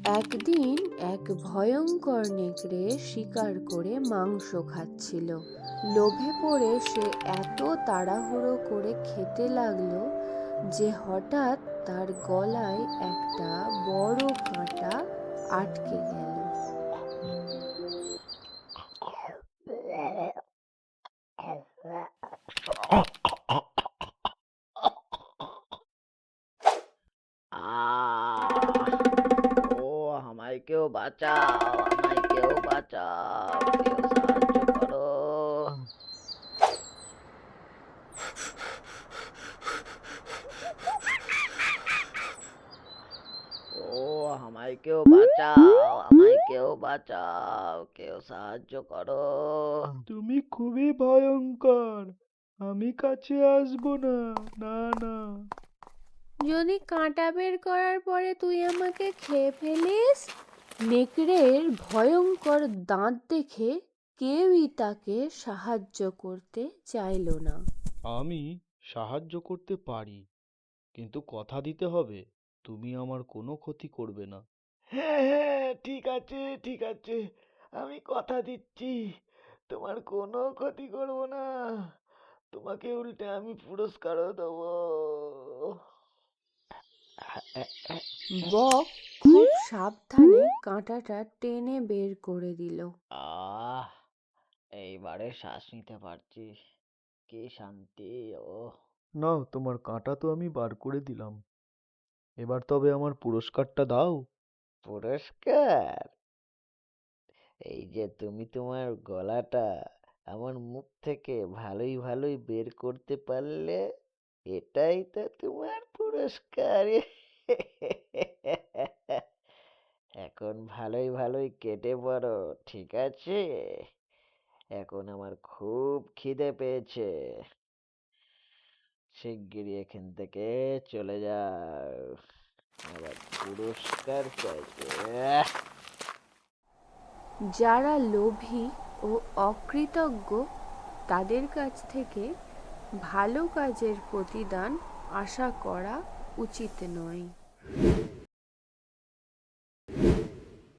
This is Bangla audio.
একদিন এক ভয়ঙ্কর নেকড়ে শিকার করে মাংস খাচ্ছিল। লোভে পড়ে সে এত তাড়াহুড়ো করে খেতে লাগলো যে হঠাৎ তার গলায় একটা বড় কাঁটা আটকে গেল। আহ! ও আমায় কেউ বাঁচাও! আমায় কেউ বাঁচাও! কেউ সাহায্য করো! ও আমায় কেউ বাঁচাও! আমায় কেউ বাঁচাও! কেউ সাহায্য করো! তুমি খুবই ভয়ঙ্কর। আমি কাছে আসবো না। না, না। যদি কাঁটা বের করার পরে তুই আমাকে খেয়ে ফেলিস? নেকড়ের ভয়ঙ্কর দাঁত দেখে কেউই তাকে সাহায্য করতে চাইল না। আমি সাহায্য করতে পারি, কিন্তু কথা দিতে হবে তুমি আমার কোনো ক্ষতি করবে না। হ্যাঁ, হ্যাঁ, ঠিক আছে, ঠিক আছে। আমি কথা দিচ্ছি, তোমার কোনো ক্ষতি করব না। তোমাকে উল্টে আমি পুরস্কারও দেবো। বক খুব সাবধানে কাঁটাটা টেনে বের করে দিল। আহ! এইবারে শ্বাস নিতে পারছি। কি শান্তি! ওহ! নাও, তোমার কাঁটা তো আমি বার করে দিলাম। এবার তবে আমার পুরস্কারটা দাও। পুরস্কার? এই যে তুমি তোমার গলাটা আমার মুখ থেকে ভালোই ভালোই বের করতে পারলে, এটাই তো তোমার পুরস্কার। এখন ভালোই ভালোই কেটে পড়ো, ঠিক আছে? এখন আমার খুব খিদে পেয়েছে, শিগগিরই এখান থেকে চলে যাও, আবার পুরস্কার চাইতে। যারা লোভী ও অকৃতজ্ঞ তাদের কাছ থেকে ভালো কাজের প্রতিদান আশা করা উচিত নয়।